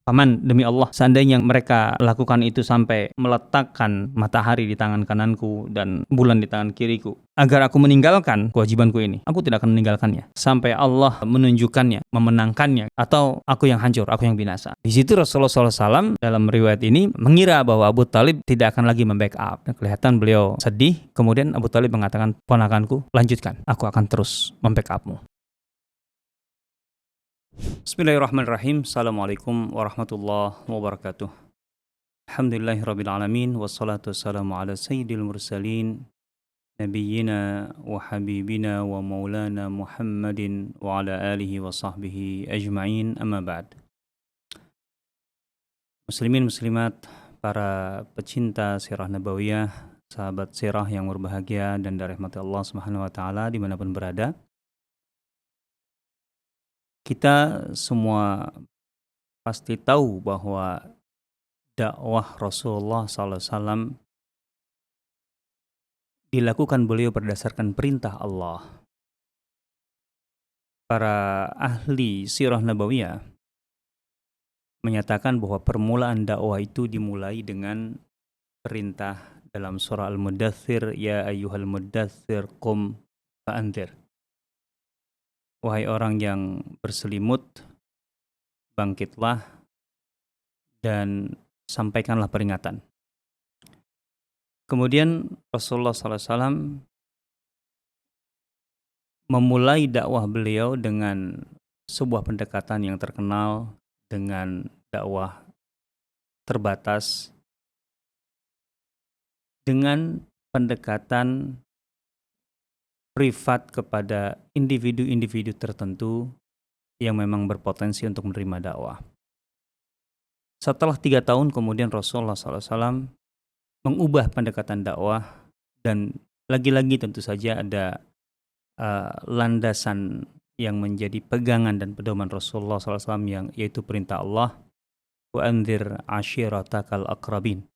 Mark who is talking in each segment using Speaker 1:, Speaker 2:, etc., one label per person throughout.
Speaker 1: Paman, demi Allah, seandainya mereka lakukan itu sampai meletakkan matahari di tangan kananku dan bulan di tangan kiriku, agar aku meninggalkan kewajibanku ini, aku tidak akan meninggalkannya sampai Allah menunjukkannya, memenangkannya, atau aku yang hancur, aku yang binasa. Di situ Rasulullah SAW dalam riwayat ini mengira bahwa Abu Talib tidak akan lagi membackup. Kelihatan beliau sedih. Kemudian Abu Talib mengatakan, ponakanku, lanjutkan, aku akan terus membackupmu. Bismillahirrahmanirrahim. Assalamualaikum warahmatullahi wabarakatuh. Alhamdulillahirrabbilalamin. Wassalatu wassalamu ala sayyidil mursalin Nabiyyina wa habibina wa maulana Muhammadin wa ala alihi wa sahbihi ajma'in, amma ba'd. Muslimin muslimat, para pecinta sirah nabawiyah, sahabat sirah yang berbahagia dan dirahmati Allah Subhanahu wa taala dimanapun berada. Kita semua pasti tahu bahwa dakwah Rasulullah SAW dilakukan beliau berdasarkan perintah Allah. Para ahli sirah nabawiyah menyatakan bahwa permulaan dakwah itu dimulai dengan perintah dalam surah Al-Muddathir, ya ayyuhal muddathir qum fa'anzir. Wahai orang yang berselimut, bangkitlah dan sampaikanlah peringatan. Kemudian Rasulullah SAW memulai dakwah beliau dengan sebuah pendekatan yang terkenal dengan dakwah terbatas, dengan pendekatan privat kepada individu-individu tertentu yang memang berpotensi untuk menerima dakwah. Setelah 3 tahun kemudian Rasulullah SAW mengubah pendekatan dakwah, dan lagi-lagi tentu saja ada landasan yang menjadi pegangan dan pedoman Rasulullah SAW, yang yaitu perintah Allah, wa anzir ashiratakal aqrabin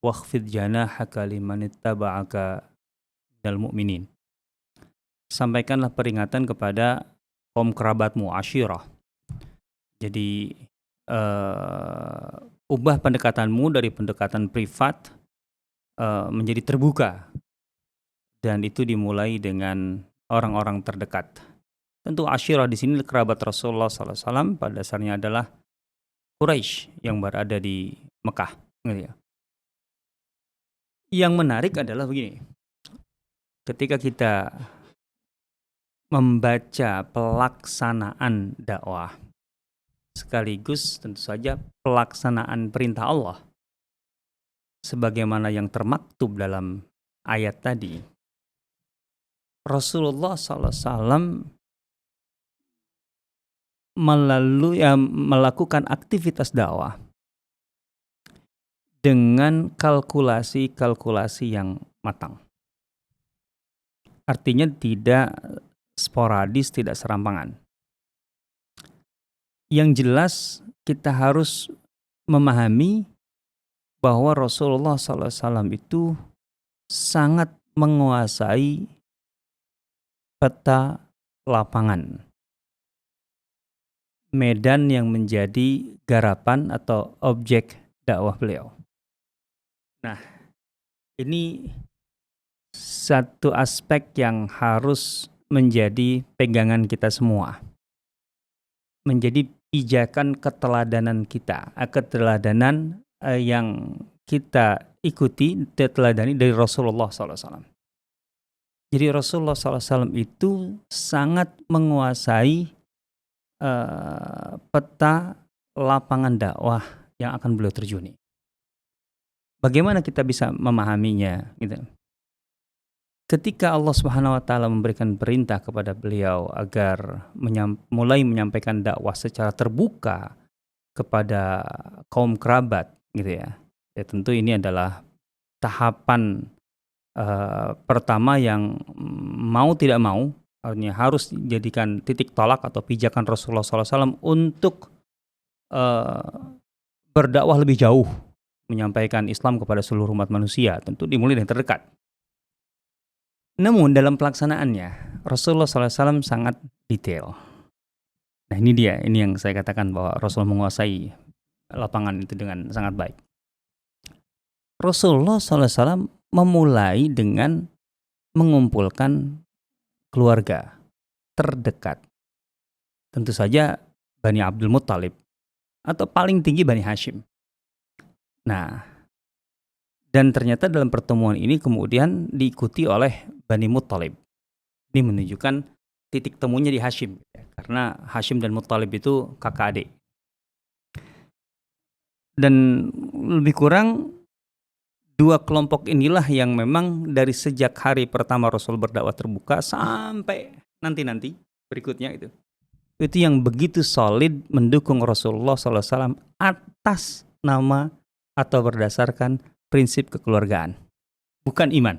Speaker 1: wakhfid janahaka liman ittaba'aka minal mu'minin. Sampaikanlah peringatan kepada kaum kerabatmu, ashirah. Jadi ubah pendekatanmu dari pendekatan privat menjadi terbuka, dan itu dimulai dengan orang-orang terdekat. Tentu ashirah di sini kerabat Rasulullah SAW pada dasarnya adalah Quraisy yang berada di Mekah. Yang menarik adalah begini, ketika kita membaca pelaksanaan dakwah sekaligus tentu saja pelaksanaan perintah Allah sebagaimana yang termaktub dalam ayat tadi, Rasulullah SAW melakukan aktivitas dakwah dengan kalkulasi-kalkulasi yang matang. Artinya tidak sporadis, tidak serampangan. Yang jelas kita harus memahami bahwa Rasulullah SAW itu sangat menguasai peta lapangan, medan yang menjadi garapan atau objek dakwah beliau. Nah, ini satu aspek yang harus menjadi pegangan kita semua, menjadi pijakan keteladanan kita, keteladanan yang kita ikuti, teladani dari Rasulullah SAW. Jadi Rasulullah SAW itu sangat menguasai peta lapangan dakwah yang akan beliau terjuni. Bagaimana kita bisa memahaminya? Gitu. Ketika Allah Subhanahu wa taala memberikan perintah kepada beliau agar mulai menyampaikan dakwah secara terbuka kepada kaum kerabat, gitu ya. Ya tentu ini adalah tahapan pertama yang mau tidak mau artinya harus dijadikan titik tolak atau pijakan Rasulullah SAW untuk berdakwah lebih jauh, menyampaikan Islam kepada seluruh umat manusia, tentu dimulai dari terdekat. Namun dalam pelaksanaannya Rasulullah SAW sangat detail. Nah ini dia, ini yang saya katakan bahwa Rasul menguasai lapangan itu dengan sangat baik. Rasulullah SAW memulai dengan mengumpulkan keluarga terdekat. Tentu saja Bani Abdul Muttalib atau paling tinggi Bani Hashim. Nah, dan ternyata dalam pertemuan ini kemudian diikuti oleh Bani Muttalib. Ini menunjukkan titik temunya di Hashim, karena Hashim dan Muttalib itu kakak adik. Dan lebih kurang dua kelompok inilah yang memang dari sejak hari pertama Rasul berdakwah terbuka sampai nanti berikutnya itu yang begitu solid mendukung Rasulullah SAW atas nama atau berdasarkan prinsip kekeluargaan, bukan iman.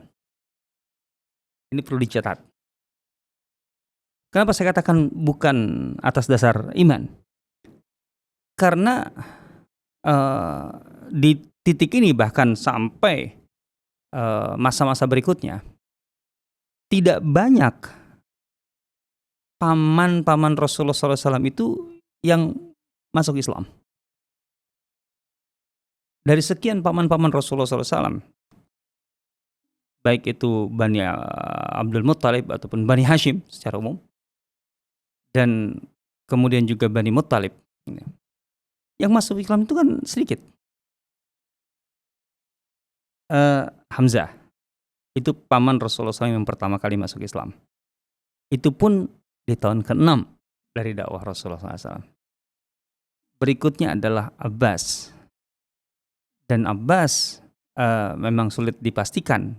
Speaker 1: Ini perlu dicatat. Kenapa saya katakan bukan atas dasar iman? Karena di titik ini bahkan sampai masa-masa berikutnya tidak banyak paman-paman Rasulullah SAW itu yang masuk Islam. Dari sekian paman-paman Rasulullah SAW, baik itu Bani Abdul Muttalib ataupun Bani Hashim secara umum, dan kemudian juga Bani Muttalib, yang masuk Islam itu kan sedikit. Hamzah itu paman Rasulullah SAW yang pertama kali masuk Islam. Itu pun di tahun ke-6 dari dakwah Rasulullah SAW. Berikutnya adalah Abbas. Dan Abbas memang sulit dipastikan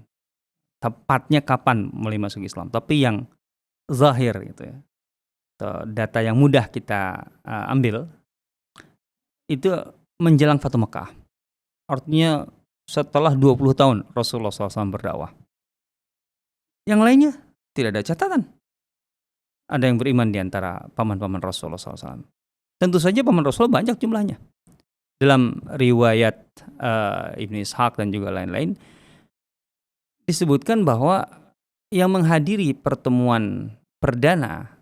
Speaker 1: tepatnya kapan mulai masuk Islam. Tapi yang zahir gitu ya, data yang mudah kita ambil, itu menjelang Fatu Mekah. Artinya setelah 20 tahun Rasulullah SAW berdakwah. Yang lainnya tidak ada catatan ada yang beriman di antara paman-paman Rasulullah SAW. Tentu saja paman Rasulullah banyak jumlahnya. Dalam riwayat Ibnu Ishaq dan juga lain-lain disebutkan bahwa yang menghadiri pertemuan perdana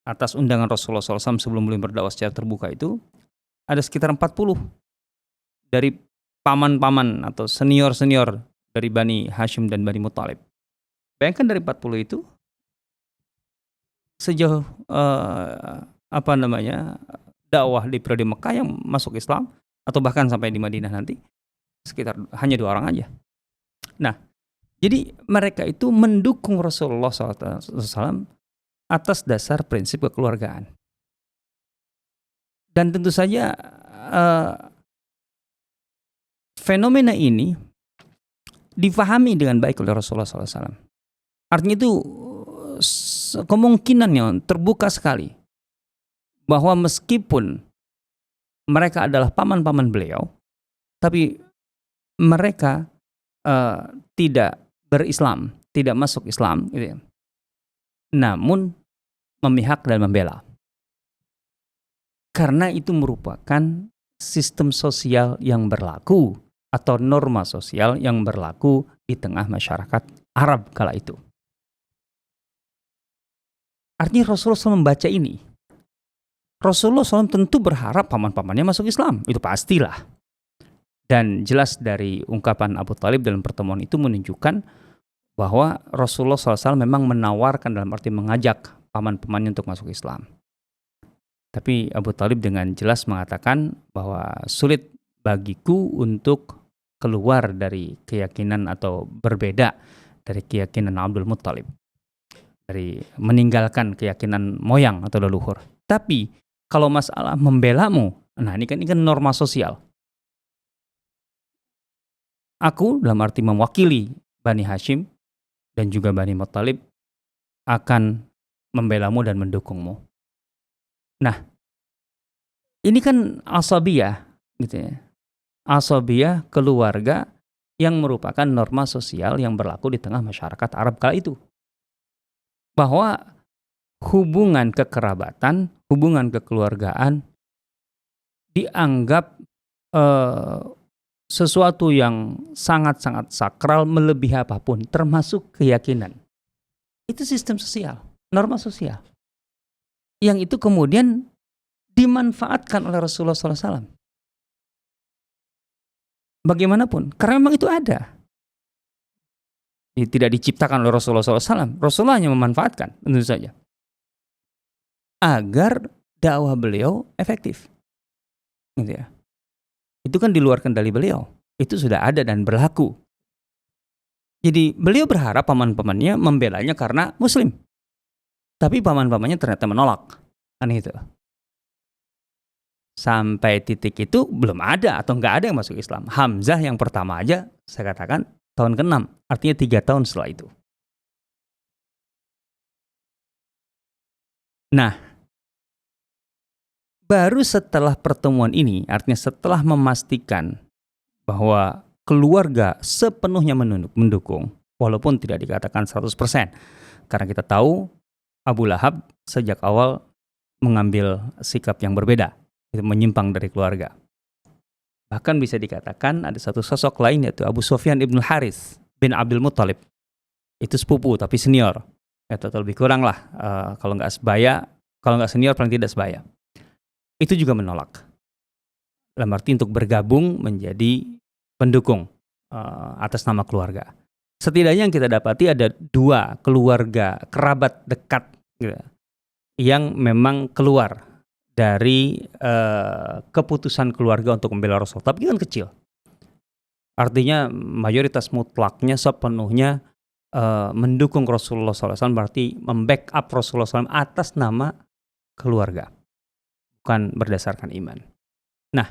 Speaker 1: atas undangan Rasulullah SAW sebelum beliau berdakwah secara terbuka itu ada sekitar 40 dari paman-paman atau senior-senior dari Bani Hashim dan Bani Muttalib. Bayangkan dari 40 itu sejauh dakwah di periode Mekah yang masuk Islam atau bahkan sampai di Madinah nanti sekitar hanya 2 orang aja. Nah, jadi mereka itu mendukung Rasulullah SAW atas dasar prinsip kekeluargaan. Dan tentu saja fenomena ini difahami dengan baik oleh Rasulullah SAW. Artinya itu kemungkinannya terbuka sekali bahwa meskipun mereka adalah paman-paman beliau, tapi mereka tidak berislam, tidak masuk Islam, gitu ya. Namun memihak dan membela. Karena itu merupakan sistem sosial yang berlaku atau norma sosial yang berlaku di tengah masyarakat Arab kala itu. Artinya Rasulullah SAW membaca ini. Rasulullah SAW tentu berharap paman-pamannya masuk Islam. Itu pastilah. Dan jelas dari ungkapan Abu Talib dalam pertemuan itu menunjukkan bahwa Rasulullah SAW memang menawarkan, dalam arti mengajak paman-pamannya untuk masuk Islam. Tapi Abu Talib dengan jelas mengatakan bahwa sulit bagiku untuk keluar dari keyakinan atau berbeda dari keyakinan Abdul Muttalib, dari meninggalkan keyakinan moyang atau leluhur. Tapi kalau masalah membelamu, nah ini kan norma sosial. Aku dalam arti mewakili Bani Hashim dan juga Bani Muttalib akan membelamu dan mendukungmu. Nah, ini kan asabiyah, gitu ya. Asabiyah keluarga yang merupakan norma sosial yang berlaku di tengah masyarakat Arab kala itu. Bahwa hubungan kekerabatan, hubungan kekeluargaan dianggap sesuatu yang sangat-sangat sakral melebihi apapun, termasuk keyakinan. Itu sistem sosial, norma sosial. yang itu kemudian dimanfaatkan oleh Rasulullah SAW. Bagaimanapun, karena memang itu ada. Tidak diciptakan oleh Rasulullah SAW. Rasulullah hanya memanfaatkan, tentu saja, agar dakwah beliau efektif. Gitu ya. Itu kan di luar kendali beliau. Itu sudah ada dan berlaku. Jadi beliau berharap paman-pamannya membelanya karena Muslim. Tapi paman-pamannya ternyata menolak. Kan itu. Sampai titik itu belum ada atau nggak ada yang masuk Islam. Hamzah yang pertama aja saya katakan tahun ke-6, artinya 3 tahun setelah itu. Nah, baru setelah pertemuan ini, artinya setelah memastikan bahwa keluarga sepenuhnya mendukung, walaupun tidak dikatakan 100%, karena kita tahu Abu Lahab sejak awal mengambil sikap yang berbeda, menyimpang dari keluarga. Bahkan bisa dikatakan ada satu sosok lain, yaitu Abu Sufyan ibn Harith bin Abdul Muttalib. Itu sepupu tapi senior, atau lebih kurang lah, kalau nggak sebaya, kalau nggak senior paling tidak sebaya. Itu juga menolak, dalam arti untuk bergabung menjadi pendukung atas nama keluarga. Setidaknya yang kita dapati ada 2 keluarga kerabat dekat gitu, yang memang keluar dari keputusan keluarga untuk membela Rasul. Tapi kan kecil. Artinya mayoritas mutlaknya sepenuhnya mendukung Rasulullah SAW, berarti membackup Rasulullah SAW atas nama keluarga, bukan berdasarkan iman. Nah,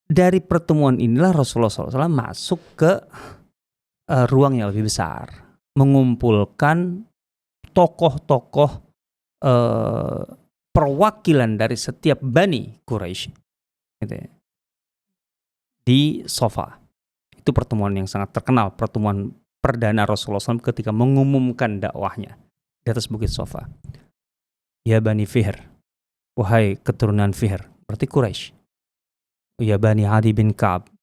Speaker 1: dari pertemuan inilah Rasulullah SAW masuk ke ruang yang lebih besar, mengumpulkan tokoh-tokoh perwakilan dari setiap Bani Quraisy gitu ya, di Sofa. Itu pertemuan yang sangat terkenal, pertemuan perdana Rasulullah SAW ketika mengumumkan dakwahnya di atas bukit Sofa. Ya Bani Fihr, wahai keturunan Fihr, berarti Quraisy. Ya Bani Adi bin Ka'ab,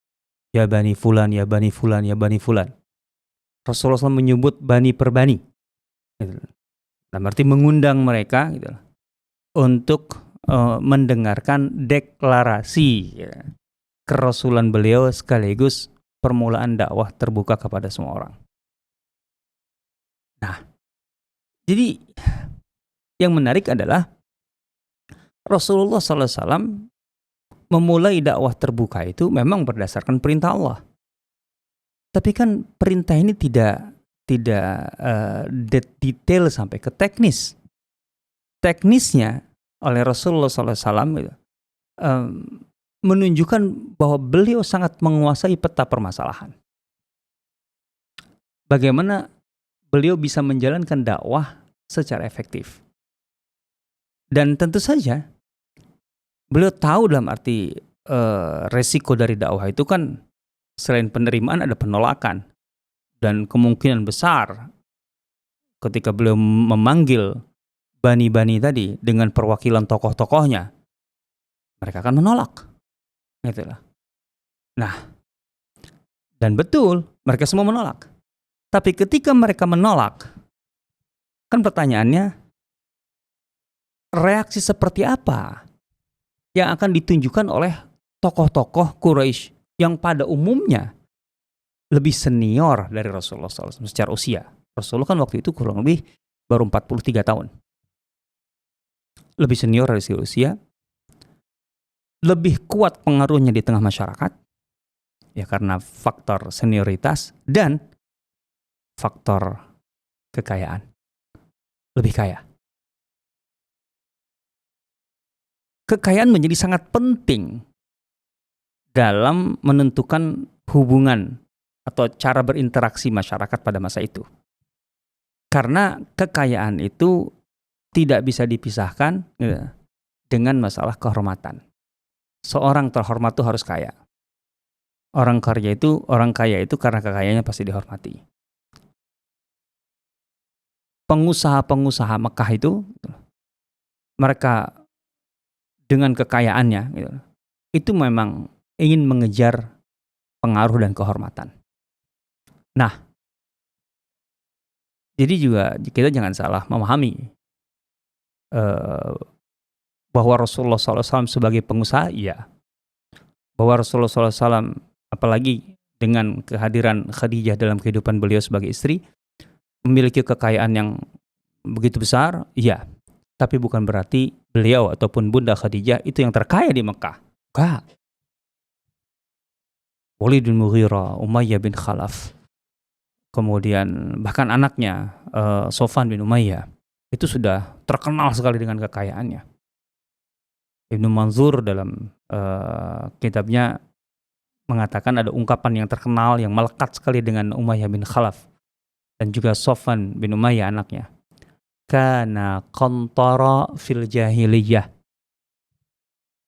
Speaker 1: ya Bani Fulan, ya Bani Fulan, ya Bani Fulan. Rasulullah SAW menyebut Bani per Bani. Gitu. Nah, berarti mengundang mereka gitu, untuk mendengarkan deklarasi ya, kerasulan beliau sekaligus permulaan dakwah terbuka kepada semua orang. Nah, jadi yang menarik adalah Rasulullah SAW memulai dakwah terbuka itu memang berdasarkan perintah Allah. Tapi kan perintah ini tidak detail sampai ke teknis. Teknisnya oleh Rasulullah SAW menunjukkan bahwa beliau sangat menguasai peta permasalahan. Bagaimana beliau bisa menjalankan dakwah secara efektif. Dan tentu saja beliau tahu dalam arti resiko dari dakwah itu kan selain penerimaan ada penolakan. Dan kemungkinan besar ketika beliau memanggil bani-bani tadi dengan perwakilan tokoh-tokohnya, mereka akan menolak. Itulah. Nah, dan betul mereka semua menolak. Tapi ketika mereka menolak, kan pertanyaannya, reaksi seperti apa yang akan ditunjukkan oleh tokoh-tokoh Quraisy yang pada umumnya lebih senior dari Rasulullah SAW secara usia. Rasulullah kan waktu itu kurang lebih baru 43 tahun. Lebih senior dari segi usia, lebih kuat pengaruhnya di tengah masyarakat, ya karena faktor senioritas dan faktor kekayaan. Lebih kaya. Kekayaan menjadi sangat penting dalam menentukan hubungan atau cara berinteraksi masyarakat pada masa itu. Karena kekayaan itu tidak bisa dipisahkan ya, dengan masalah kehormatan. Seorang terhormat itu harus kaya. Orang kaya itu karena kekayaannya pasti dihormati. Pengusaha-pengusaha Mekah itu, mereka dengan kekayaannya itu memang ingin mengejar pengaruh dan kehormatan. Nah, jadi juga kita jangan salah memahami eh, bahwa Rasulullah SAW sebagai pengusaha, iya. Bahwa Rasulullah SAW, apalagi dengan kehadiran Khadijah dalam kehidupan beliau sebagai istri, memiliki kekayaan yang begitu besar, iya. Tapi bukan berarti beliau ataupun Bunda Khadijah itu yang terkaya di Mekah. Enggak. Walid bin Mughirah, Umayyah bin Khalaf, kemudian bahkan anaknya Sofwan bin Umayyah, itu sudah terkenal sekali dengan kekayaannya. Ibnu Manzur dalam kitabnya mengatakan ada ungkapan yang terkenal yang melekat sekali dengan Umayyah bin Khalaf dan juga Sofwan bin Umayyah anaknya. Kana qantara fil jahiliyah.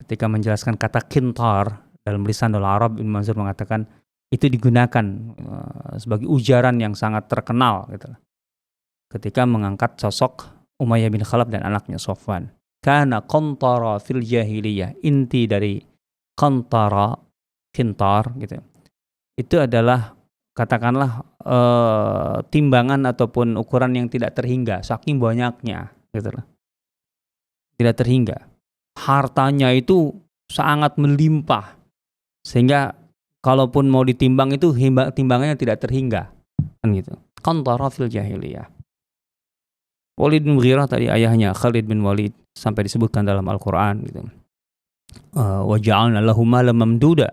Speaker 1: Ketika menjelaskan kata kintar dalam lisanul Arab, Ibnu Manzur mengatakan itu digunakan sebagai ujaran yang sangat terkenal gitu. Ketika mengangkat sosok Umayyah bin Khalaf dan anaknya Sofwan. Kana qantara fil jahiliyah. Inti dari qantara, kintar gitu. Itu adalah katakanlah timbangan ataupun ukuran yang tidak terhingga, saking banyaknya gitu loh. Tidak terhingga. Hartanya itu sangat melimpah sehingga kalaupun mau ditimbang itu timbangannya tidak terhingga kan gitu. Qantara fil jahiliyah. Walid bin Mughirah tadi ayahnya Khalid bin Walid sampai disebutkan dalam Al-Qur'an gitu. Wa ja'alna lahu malan mamduda.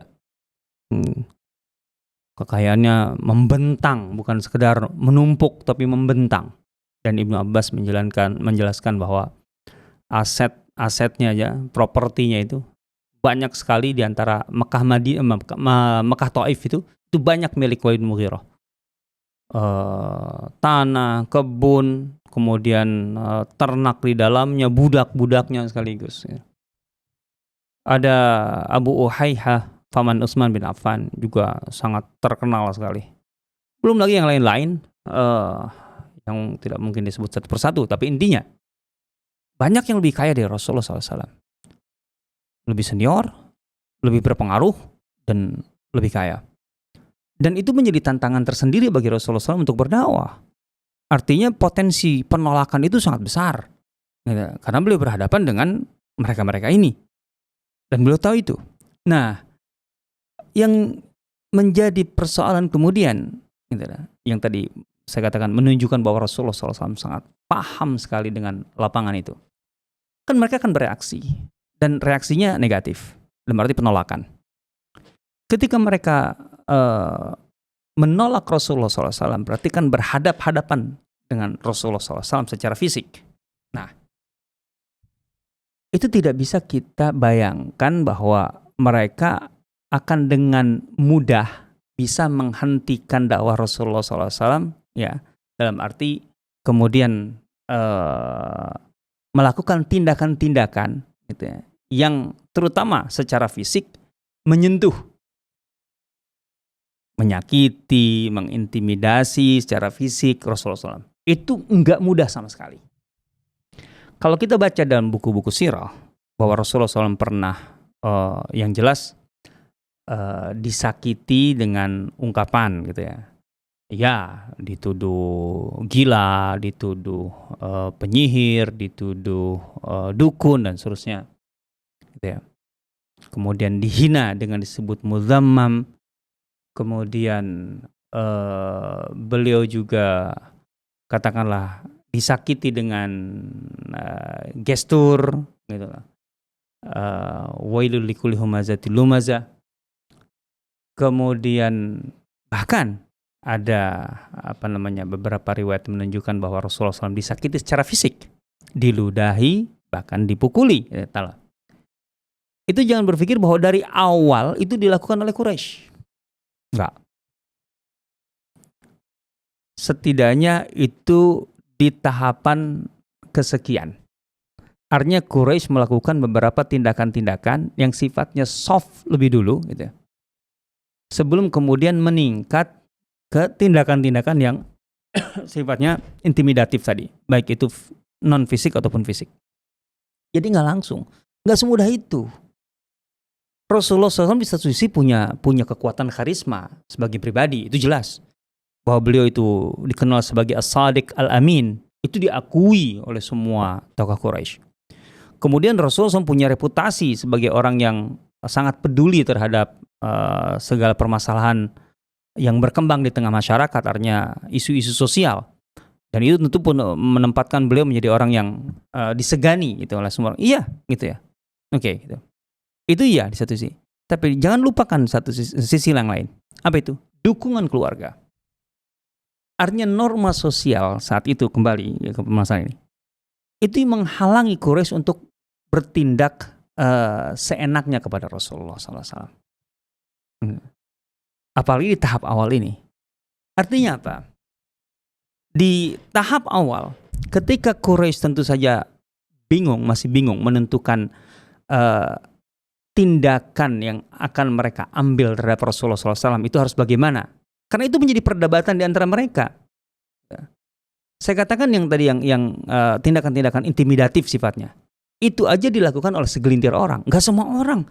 Speaker 1: Kekayaannya membentang, bukan sekedar menumpuk tapi membentang. Dan Ibnu Abbas menjelaskan bahwa asetnya aja, propertinya itu banyak sekali di antara Mekah Mekah Taif itu banyak milik Walid bin Mughirah. Tanah, kebun, kemudian ternak di dalamnya, budak-budaknya sekaligus. Ada Abu Uhayhah, paman Utsman bin Affan, juga sangat terkenal sekali. Belum lagi yang lain-lain yang tidak mungkin disebut satu persatu, tapi intinya banyak yang lebih kaya dari Rasulullah SAW. Lebih senior, lebih berpengaruh, dan lebih kaya. Dan itu menjadi tantangan tersendiri bagi Rasulullah SAW untuk berdakwah. Artinya potensi penolakan itu sangat besar. Karena beliau berhadapan dengan mereka-mereka ini. Dan beliau tahu itu. Nah, yang menjadi persoalan kemudian, yang tadi saya katakan menunjukkan bahwa Rasulullah SAW sangat paham sekali dengan lapangan itu. Kan mereka akan bereaksi. Dan reaksinya negatif. Dalam arti penolakan. Ketika mereka menolak Rasulullah SAW, berarti kan berhadap-hadapan dengan Rasulullah SAW secara fisik. Nah, itu tidak bisa kita bayangkan bahwa mereka akan dengan mudah bisa menghentikan dakwah Rasulullah SAW, ya, dalam arti kemudian melakukan tindakan-tindakan gitu ya, yang terutama secara fisik menyentuh, menyakiti, mengintimidasi secara fisik Rasulullah SAW. Itu enggak mudah sama sekali. Kalau kita baca dalam buku-buku sirah bahwa Rasulullah SAW pernah yang jelas disakiti dengan ungkapan gitu ya. Ya, dituduh gila, dituduh penyihir, dituduh dukun dan seterusnya. Gitu ya. Kemudian dihina dengan disebut muzammam. Kemudian beliau juga katakanlah disakiti dengan gestur gitu lah. Wailul likulli humazatil lumazah. Kemudian bahkan ada beberapa riwayat menunjukkan bahwa Rasulullah SAW disakiti secara fisik, diludahi, bahkan dipukuli. Itu jangan berpikir bahwa dari awal itu dilakukan oleh Quraisy. Enggak. Setidaknya itu di tahapan kesekian. Artinya Quraisy melakukan beberapa tindakan-tindakan yang sifatnya soft lebih dulu gitu ya. Sebelum kemudian meningkat ke tindakan-tindakan yang sifatnya intimidatif tadi, baik itu non fisik ataupun fisik. Jadi nggak langsung, nggak semudah itu. Rasulullah SAW di satu sisi punya kekuatan karisma sebagai pribadi, itu jelas bahwa beliau itu dikenal sebagai as-sadiq al-amin, Itu diakui oleh semua tokoh Quraisy. Kemudian Rasulullah SAW punya reputasi sebagai orang yang sangat peduli terhadap segala permasalahan yang berkembang di tengah masyarakat, artinya isu-isu sosial. Dan itu tentu pun menempatkan beliau menjadi orang yang disegani gitu oleh semua orang. Iya, gitu ya. Oke, gitu. Itu iya di satu sisi. Tapi jangan lupakan satu sisi yang lain. Apa itu? Dukungan keluarga. Artinya norma sosial saat itu, kembali ke permasalahan ini, itu menghalangi Quraisy untuk bertindak seenaknya kepada Rasulullah SAW. Apalagi di tahap awal ini. Artinya apa? Di tahap awal, ketika Quraisy tentu saja masih bingung menentukan tindakan yang akan mereka ambil terhadap Rasulullah SAW itu harus bagaimana? Karena itu menjadi perdebatan di antara mereka. Saya katakan yang tadi yang tindakan-tindakan intimidatif sifatnya, itu aja dilakukan oleh segelintir orang. Gak semua orang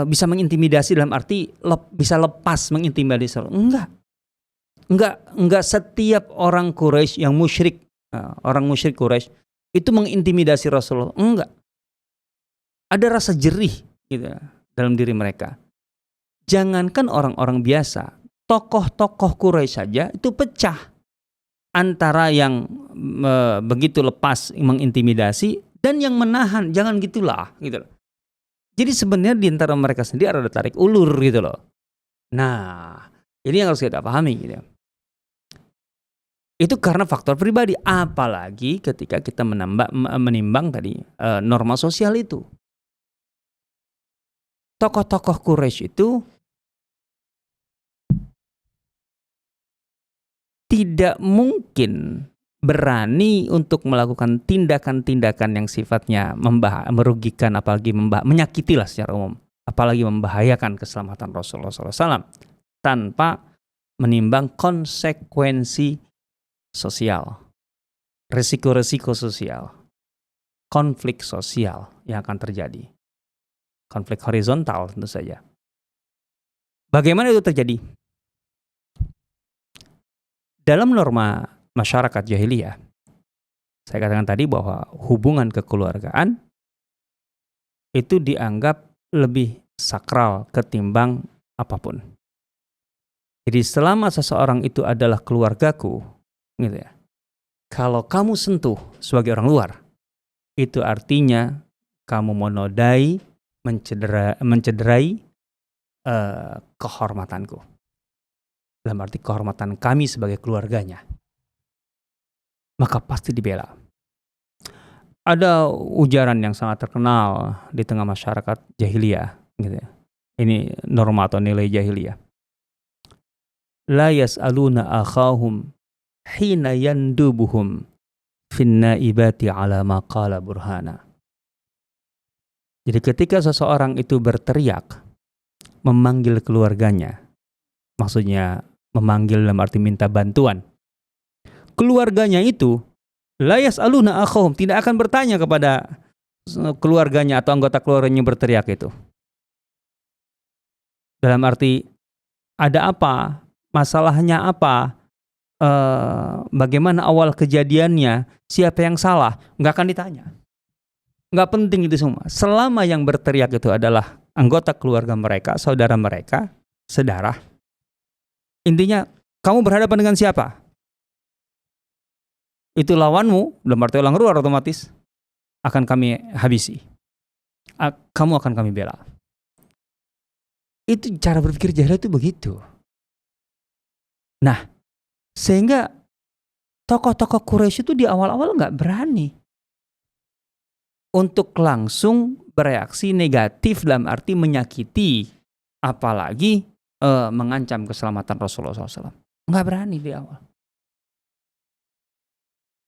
Speaker 1: bisa mengintimidasi dalam arti bisa lepas mengintimidasi. Enggak setiap orang Quraisy yang musyrik, orang musyrik Quraisy itu mengintimidasi Rasulullah. Enggak. Ada rasa jerih gitu dalam diri mereka. Jangankan orang-orang biasa, tokoh-tokoh Quraisy saja itu pecah antara yang begitu lepas mengintimidasi dan yang menahan. Jangan gitulah gitu. Jadi sebenarnya di antara mereka sendiri ada tarik ulur gitu loh. Nah, ini yang harus kita pahami gitu. Itu karena faktor pribadi, apalagi ketika kita menimbang tadi norma sosial itu. Tokoh-tokoh Quraisy itu tidak mungkin berani untuk melakukan tindakan-tindakan yang sifatnya merugikan, apalagi menyakiti lah secara umum, apalagi membahayakan keselamatan Rasulullah SAW tanpa menimbang konsekuensi sosial, resiko-resiko sosial, konflik sosial yang akan terjadi, konflik horizontal tentu saja. Bagaimana itu terjadi? Dalam norma masyarakat jahiliyah, saya katakan tadi bahwa hubungan kekeluargaan itu dianggap lebih sakral ketimbang apapun. Jadi selama seseorang itu adalah keluargaku, gitu ya, kalau kamu sentuh sebagai orang luar, itu artinya kamu menodai, mencederai kehormatanku. Dalam arti kehormatan kami sebagai keluarganya. Maka pasti dibela. Ada ujaran yang sangat terkenal di tengah masyarakat jahiliyah, gitu ya. Ini norma atau nilai jahiliyah. La yas'aluna akhahum hina yandubuhum finna ibati ala ma qala burhana. Jadi ketika seseorang itu berteriak memanggil keluarganya, maksudnya memanggil dalam arti minta bantuan, keluarganya itu la yas'aluna akhahum, tidak akan bertanya kepada keluarganya atau anggota keluarganya berteriak itu. Dalam arti ada apa? Masalahnya apa? Bagaimana awal kejadiannya? Siapa yang salah? Nggak akan ditanya. Nggak penting itu semua. Selama yang berteriak itu adalah anggota keluarga mereka, saudara mereka, sedarah. Intinya, kamu berhadapan dengan siapa? Itu lawanmu, dalam arti orang luar, otomatis akan kami habisi. Kamu akan kami bela. Itu cara berpikir jahiliyah itu begitu. Nah, sehingga tokoh-tokoh Quraisy itu di awal-awal nggak berani untuk langsung bereaksi negatif dalam arti menyakiti, apalagi mengancam keselamatan Rasulullah SAW. Nggak berani di awal.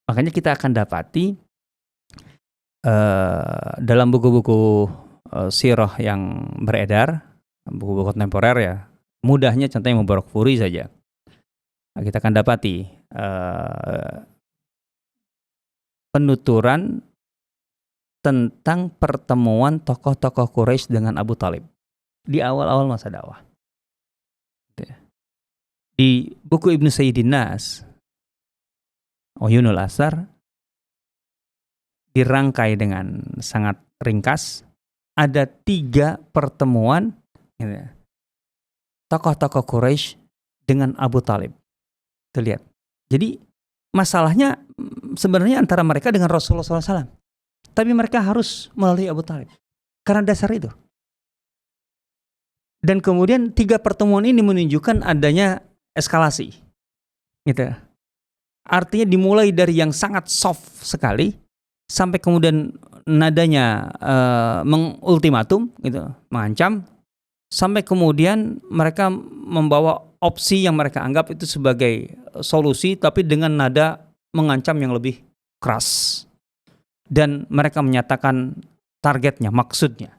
Speaker 1: Makanya kita akan dapati dalam buku-buku sirah yang beredar, buku-buku kontemporer ya, mudahnya contohnya Mubarak Furi saja. Nah, kita akan dapati penuturan tentang pertemuan tokoh-tokoh Quraisy dengan Abu Talib di awal-awal masa dakwah. Di buku Ibnu Sayyidin Nas, Uyunul Asar, dirangkai dengan sangat ringkas. Ada 3 pertemuan gitu ya, tokoh-tokoh Quraisy dengan Abu Talib. Tuh lihat. Jadi masalahnya sebenarnya antara mereka dengan Rasulullah SAW. Tapi mereka harus melalui Abu Talib. Karena dasar itu. Dan kemudian 3 pertemuan ini menunjukkan adanya eskalasi. Gitu. Artinya dimulai dari yang sangat soft sekali sampai kemudian nadanya mengultimatum gitu, mengancam, sampai kemudian mereka membawa opsi yang mereka anggap itu sebagai solusi tapi dengan nada mengancam yang lebih keras. Dan mereka menyatakan targetnya, maksudnya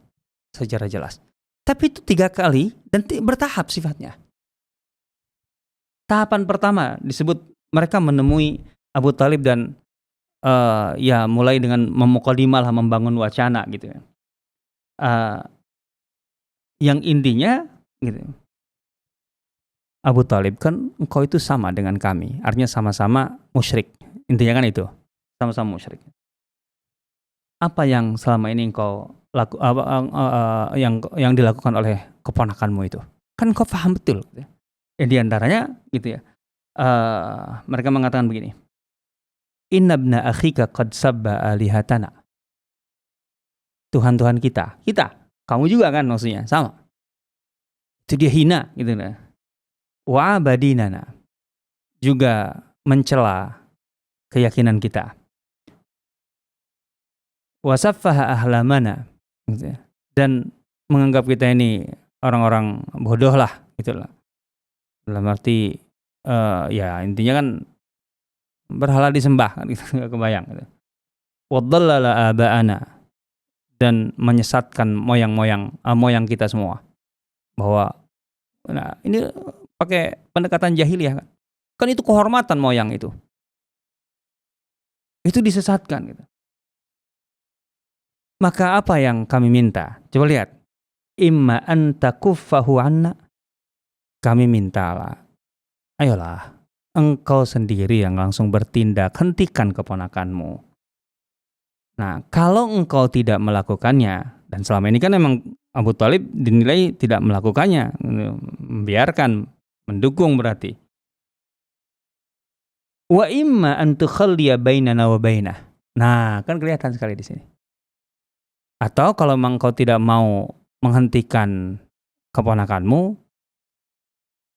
Speaker 1: secara jelas. Tapi itu 3 kali dan bertahap sifatnya. Tahapan pertama disebut mereka menemui Abu Talib dan ya mulai dengan memukadimah lah, membangun wacana gitu ya. Yang intinya gitu. Abu Talib, kan engkau itu sama dengan kami. Artinya sama-sama musyrik. Intinya kan itu. Sama-sama musyrik. Apa yang selama ini engkau yang dilakukan oleh keponakanmu itu? Kan engkau paham betul. Gitu. Ya, di antaranya gitu ya. Mereka mengatakan begini. Inna ibna akhika qad sabba alihatana. Tuhan-Tuhan kita, kamu juga kan maksudnya, sama. Itu dia hina gitu nah. Wa abadinana, juga mencela keyakinan kita. Wa saffaha ahlamana, gitu ya. Dan menganggap kita ini orang-orang bodoh lah gitulah. Dalam arti ya intinya kan berhala disembah kan gitu, enggak kebayang gitu. Wa dhallala aba'ana, dan menyesatkan moyang kita semua. Bahwa nah ini pakai pendekatan jahiliyah kan. Kan itu kehormatan moyang itu. Itu disesatkan gitu. Maka apa yang kami minta? Coba lihat. Imma anta kuffahu anna. Kami mintalah. Ayolah, engkau sendiri yang langsung bertindak, hentikan keponakanmu. Nah, kalau engkau tidak melakukannya, dan selama ini kan memang Abu Talib dinilai tidak melakukannya, membiarkan, mendukung berarti. Wa imma an tukhalliya bainana wa bainah. Nah, kan kelihatan sekali di sini. Atau kalau memang engkau tidak mau menghentikan keponakanmu,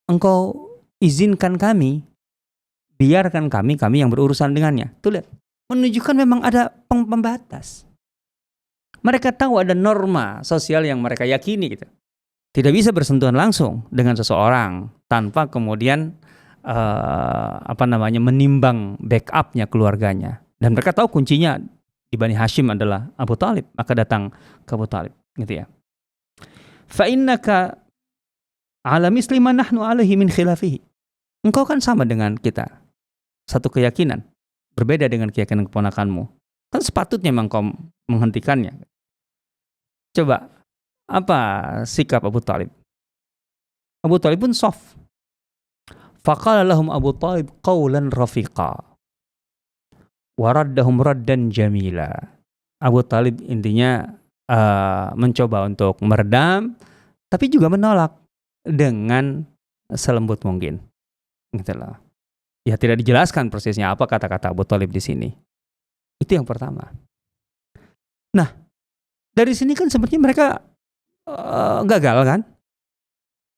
Speaker 1: engkau izinkan kami, biarkan kami yang berurusan dengannya. Tuh lihat, menunjukkan memang ada pembatas. Mereka tahu ada norma sosial yang mereka yakini gitu. Tidak bisa bersentuhan langsung dengan seseorang tanpa kemudian menimbang backupnya keluarganya. Dan mereka tahu kuncinya di Bani Hashim adalah Abu Talib, maka datang ke Abu Talib, gitu ya. Fa innaka ala misli ma nahnu alaihi min khilafihi. Engkau kan sama dengan kita, satu keyakinan, berbeda dengan keyakinan keponakanmu. Kan sepatutnya memang kau menghentikannya. Coba, apa sikap Abu Talib? Abu Talib pun soft. Faqala lahum Abu Talib qawlan rafiqa. Waraddahum raddan jamila. Abu Talib intinya mencoba untuk meredam, tapi juga menolak dengan selembut mungkin. Gitu loh. Ya tidak dijelaskan prosesnya apa kata-kata Abu Talib di sini. Itu yang pertama. Nah, dari sini kan sepertinya mereka gagal kan?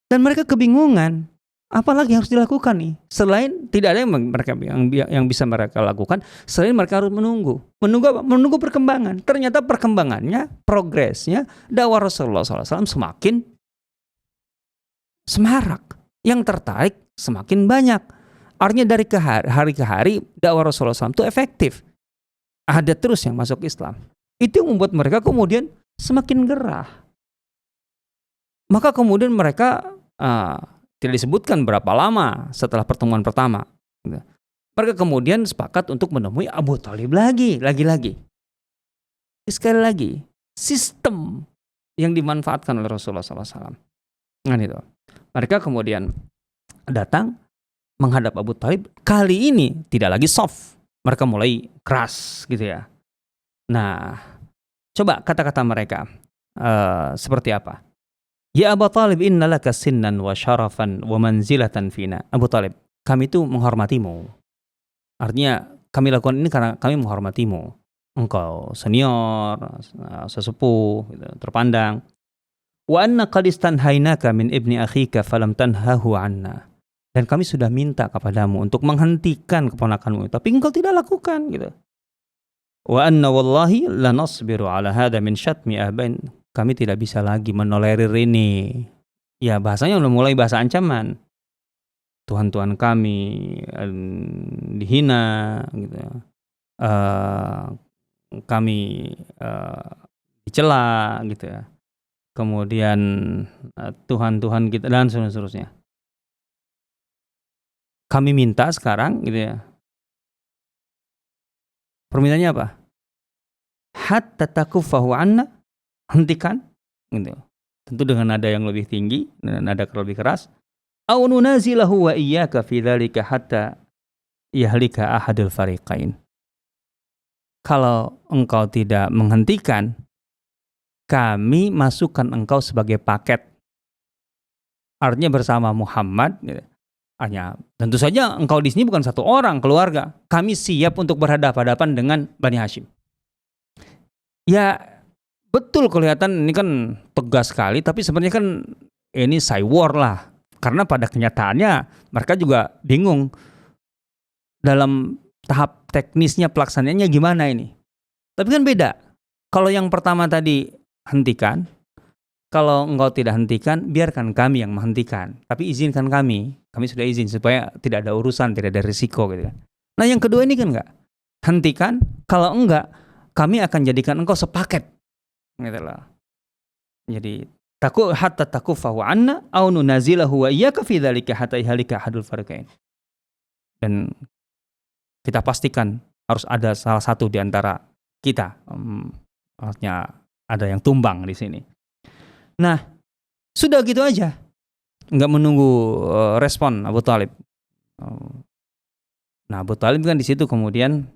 Speaker 1: Dan mereka kebingungan. Apalagi harus dilakukan nih? Selain tidak ada yang bisa mereka lakukan, selain mereka harus menunggu apa? Menunggu perkembangan. Ternyata perkembangannya, progresnya dakwah Rasulullah SAW semakin semarak. Yang tertarik semakin banyak. Artinya dari hari ke hari dakwah Rasulullah SAW itu efektif. Ada terus yang masuk Islam. Itu yang membuat mereka kemudian semakin gerah. Maka kemudian mereka tidak disebutkan berapa lama setelah pertemuan pertama. Mereka kemudian sepakat untuk menemui Abu Talib lagi. Sekali lagi, sistem yang dimanfaatkan oleh Rasulullah SAW. Nah, itu. Mereka kemudian datang menghadap Abu Talib. Kali ini tidak lagi soft. Mereka mulai keras gitu ya. Nah, coba kata-kata mereka seperti apa? Ya Abu Talib, inna laka sinnan wa syarafan wa manzilatan fina. Abu Talib, kami itu menghormatimu. Artinya kami lakukan ini karena kami menghormatimu. Engkau senior, sesepuh, gitu, terpandang. Wa anna qad istanhainaka min ibni akhika falam tanhahu anna. Dan kami sudah minta kepadamu untuk menghentikan keponakanmu, tapi engkau tidak lakukan, gitu. Wa anna wallahi lanasbiru ala hadha min syatmi abain. Kami tidak bisa lagi menolerir ini. Ya, bahasanya udah mulai bahasa ancaman. Tuhan-Tuhan kami dihina, gitu. Kami dicela, gitu ya. Kemudian Tuhan-Tuhan kita dan seterusnya. Kami minta sekarang, gitu ya. Permintaannya apa? Hatta takuffahu anna, hentikan, gitu. Tentu dengan nada yang lebih tinggi, nada lebih keras. Au nunazilahu wa iyyaka fi dzalika hatta yahlika ahadul fariqain. Kalau engkau tidak menghentikan, kami masukkan engkau sebagai paket. Artinya bersama Muhammad, gitu. Hanya tentu saja engkau di sini bukan satu orang keluarga. Kami siap untuk berhadapan-hadapan dengan Bani Hashim. Ya, betul kelihatan ini kan tegas sekali, tapi sebenarnya kan ini cywar lah. Karena pada kenyataannya mereka juga bingung dalam tahap teknisnya pelaksanaannya gimana ini. Tapi kan beda. Kalau yang pertama tadi hentikan, kalau engkau tidak hentikan, biarkan kami yang menghentikan. Tapi izinkan kami sudah izin supaya tidak ada urusan, tidak ada risiko, gitu kan. Nah yang kedua ini kan enggak. Hentikan, kalau enggak, kami akan jadikan engkau sepaket. Gitu loh. Jadi hatta takufahu anna au nunazilahu wa iyyaka fi dzalika hatta yahlika ahadul fariqain. Dan kita pastikan harus ada salah satu di antara kita. Artinya ada yang tumbang di sini. Nah, sudah gitu aja. Enggak menunggu respon Abu Talib. Nah, Abu Talib kan di situ kemudian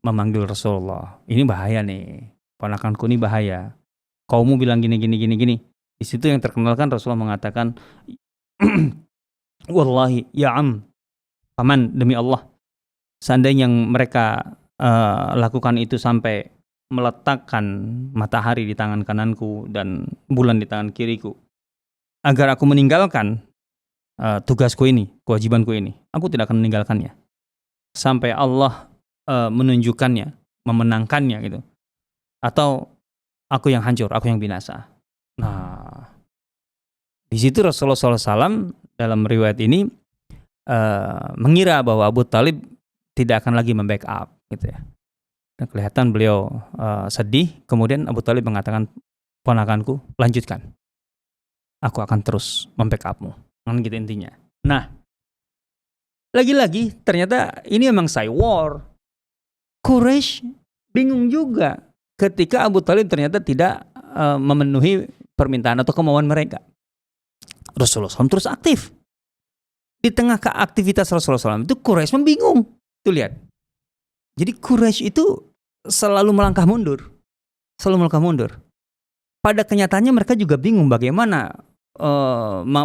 Speaker 1: memanggil Rasulullah. Ini bahaya nih. Ponakanku ini bahaya. Kaummu bilang gini. Di situ yang terkenal kan Rasulullah mengatakan, wallahi ya am, paman demi Allah, seandainya yang mereka lakukan itu sampai meletakkan matahari di tangan kananku dan bulan di tangan kiriku, agar aku meninggalkan tugasku ini, kewajibanku ini, aku tidak akan meninggalkannya sampai Allah menunjukkannya, memenangkannya, gitu. Atau aku yang hancur, aku yang binasa. Nah, di situ Rasulullah SAW dalam riwayat ini mengira bahwa Abu Talib tidak akan lagi membackup, gitu ya. Dan kelihatan beliau sedih. Kemudian Abu Talib mengatakan, ponakanku, lanjutkan. Aku akan terus membackupmu. Kan gitu intinya. Nah, lagi-lagi ternyata ini memang cywar. Quraisy bingung juga ketika Abu Talib ternyata tidak memenuhi permintaan atau kemauan mereka. Rasulullah SAW terus aktif. Di tengah keaktivitas Rasulullah SAW itu Quraisy membingung. Tuh lihat. Jadi Quraisy itu selalu melangkah mundur. Pada kenyataannya mereka juga bingung bagaimana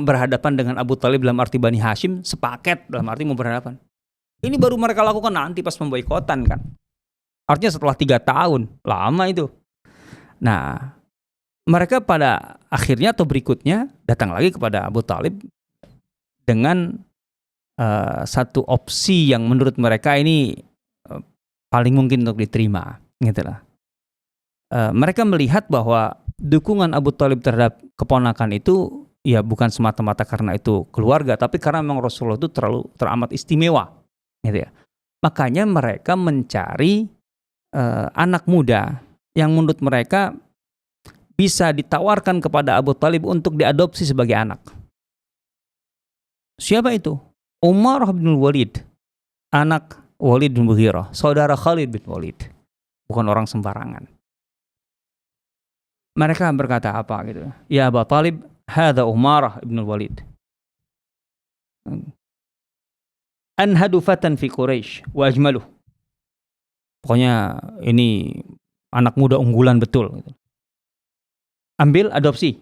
Speaker 1: berhadapan dengan Abu Talib dalam arti Bani Hashim sepaket dalam arti mau berhadapan. Ini baru mereka lakukan nanti pas pemboikotan kan. Artinya setelah 3 tahun, lama itu. Nah, mereka pada akhirnya atau berikutnya datang lagi kepada Abu Talib dengan satu opsi yang menurut mereka ini paling mungkin untuk diterima, gitulah. Mereka melihat bahwa dukungan Abu Talib terhadap keponakan itu ya bukan semata-mata karena itu keluarga, tapi karena memang Rasulullah itu teramat istimewa, gitu ya. Makanya mereka mencari anak muda yang menurut mereka bisa ditawarkan kepada Abu Talib untuk diadopsi sebagai anak. Siapa itu? Umar bin Walid, anak Walid bin Mughirah, saudara Khalid bin Walid. Bukan orang sembarangan. Mereka berkata apa gitu? Ya Abu Talib, hadza Umar bin Walid. Anhadu fatan fi Quraisy wa ajmaluh. Pokoknya ini anak muda unggulan betul gitu. Ambil, adopsi.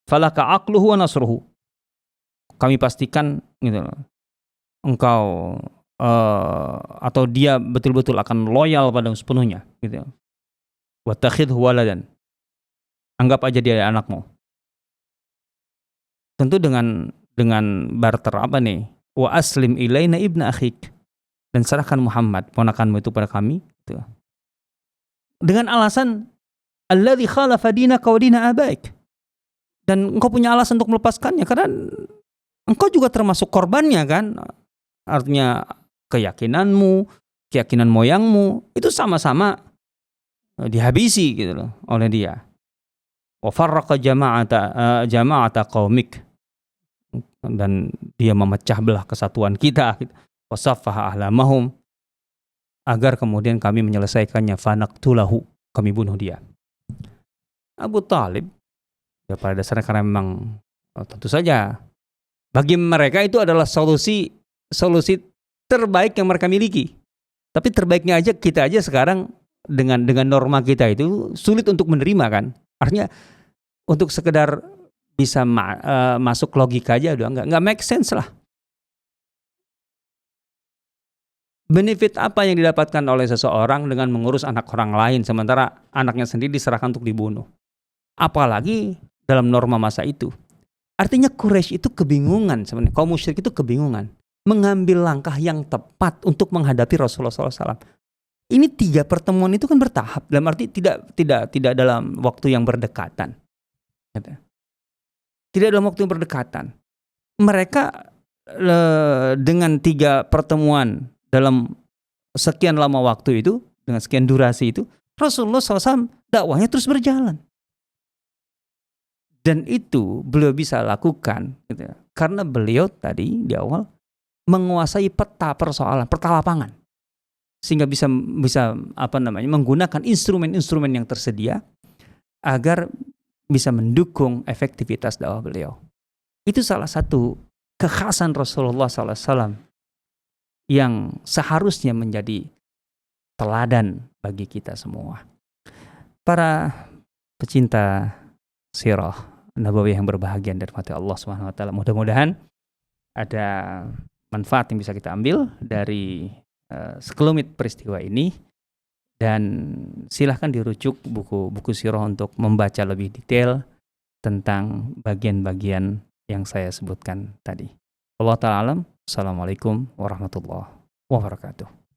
Speaker 1: Falaka aqluhu wa nasruhu. Kami pastikan gitu, engkau atau dia betul-betul akan loyal pada sepenuhnya gitu. Wattakhidhu waladan. Anggap aja dia anakmu. Tentu dengan barter apa nih? Wa aslim ilaina ibna akhik. Dan serahkan Muhammad, ponakanmu itu pada kami gitu. Dengan alasan alladzi khalafa dinaka wa dina abaik. Dan engkau punya alasan untuk melepaskannya karena engkau juga termasuk korbannya kan. Artinya keyakinanmu, keyakinan moyangmu itu sama-sama dihabisi gitu loh oleh dia. Wa farraqa jama'ata qaumik. Dan dia memecah belah kesatuan kita gitu. Wa saffaha ahlamahum, agar kemudian kami menyelesaikannya, fanaqtulahu, kami bunuh dia. Abu Thalib ya pada dasarnya karena memang tentu saja bagi mereka itu adalah solusi terbaik yang mereka miliki. Tapi terbaiknya aja kita aja sekarang dengan norma kita itu sulit untuk menerima kan. Artinya untuk sekedar bisa masuk logika aja udah nggak make sense lah. Benefit apa yang didapatkan oleh seseorang dengan mengurus anak orang lain sementara anaknya sendiri diserahkan untuk dibunuh? Apalagi dalam norma masa itu. Artinya Quraisy itu kebingungan sebenarnya. Kaum musyrik itu kebingungan mengambil langkah yang tepat untuk menghadapi Rasulullah SAW. Ini 3 pertemuan itu kan bertahap, dalam arti tidak dalam waktu yang berdekatan. Tidak dalam waktu yang berdekatan. Mereka dengan 3 pertemuan dalam sekian lama waktu itu, dengan sekian durasi itu, Rasulullah SAW dakwahnya terus berjalan. Dan itu beliau bisa lakukan gitu, karena beliau tadi di awal menguasai peta persoalan, peta lapangan, sehingga bisa menggunakan instrumen-instrumen yang tersedia agar bisa mendukung efektivitas dakwah beliau. Itu salah satu kekhasan Rasulullah SAW yang seharusnya menjadi teladan bagi kita semua. Para pecinta sirah nabawiyah yang berbahagia dari mati Allah Subhanahu wa taala, mudah-mudahan ada manfaat yang bisa kita ambil dari sekelumit peristiwa ini, dan silahkan dirujuk buku sirah untuk membaca lebih detail tentang bagian-bagian yang saya sebutkan tadi. Allah ta'ala alam. Assalamualaikum warahmatullahi wabarakatuh.